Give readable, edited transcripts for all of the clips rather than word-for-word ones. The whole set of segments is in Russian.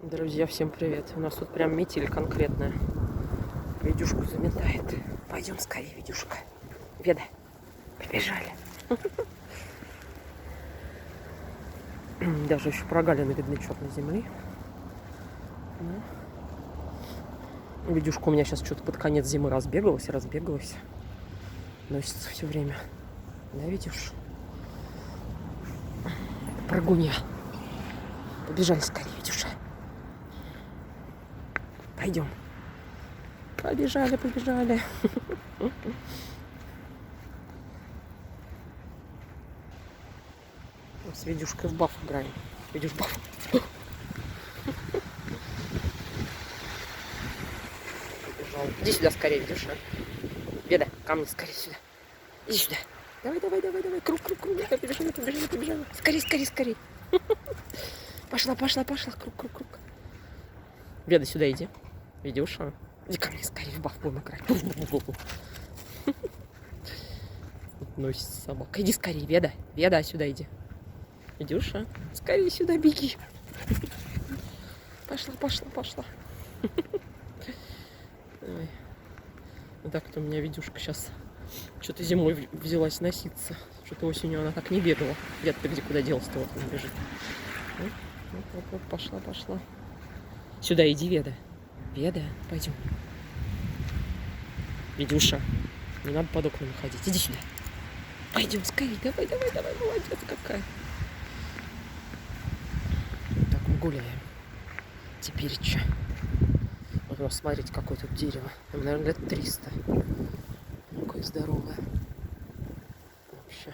Друзья, всем привет. У нас тут прям метель конкретная. Видюшку заметает. Пойдем скорее, Видюшка. Веда, побежали. Даже еще прогалины видны черной земли. Видюшка у меня сейчас что-то под конец зимы разбегалась. Носится все время. Да, видишь? Прыгунья. Побежали скорее, Видюша. Пойдем. Побежали. С Видюшкой в баф играем. Видюш, баф. Побежал. Иди сюда скорее, Видюша. Веда, ко мне скорее сюда. Иди сюда. Давай. Круг. Побежали. Скорей. Пошла. Круг. Веда, сюда иди. Видюша. Иди ко мне скорее, в баф будем играть. Носится собака. Иди скорее, Веда. Веда, сюда иди. Видюша, скорее сюда беги. Пошла. Ой. Вот так-то у меня Видюшка сейчас что-то зимой взялась носиться. Что-то осенью она так не бегала. Дед, ты где, куда делась-то? Вот он бежит. Пошла. Сюда иди, Веда. Веда, пойдем. Видюша, не надо под окнами ходить. Иди сюда. Пойдем скорее. Давай. Молодец какая. Так мы гуляем. Теперь что? Вот у нас, смотрите, какое тут дерево. Там, наверное, лет 300. Какое здоровое. Вообще.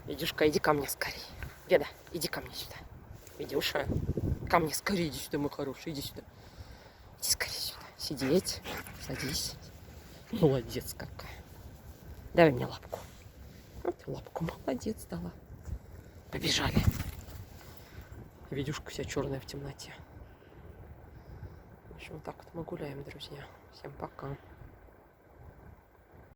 Видюшка, иди ко мне скорее. Веда, иди ко мне сюда. Видюша, ко мне скорее иди сюда, мой хороший. Иди сюда. Иди скорее сюда. Сидеть. Садись. Молодец какая. Давай мне лапку. Вот лапку. Молодец дала. Побежали. Видюшка вся черная в темноте. В общем, вот так вот мы гуляем, друзья. Всем пока.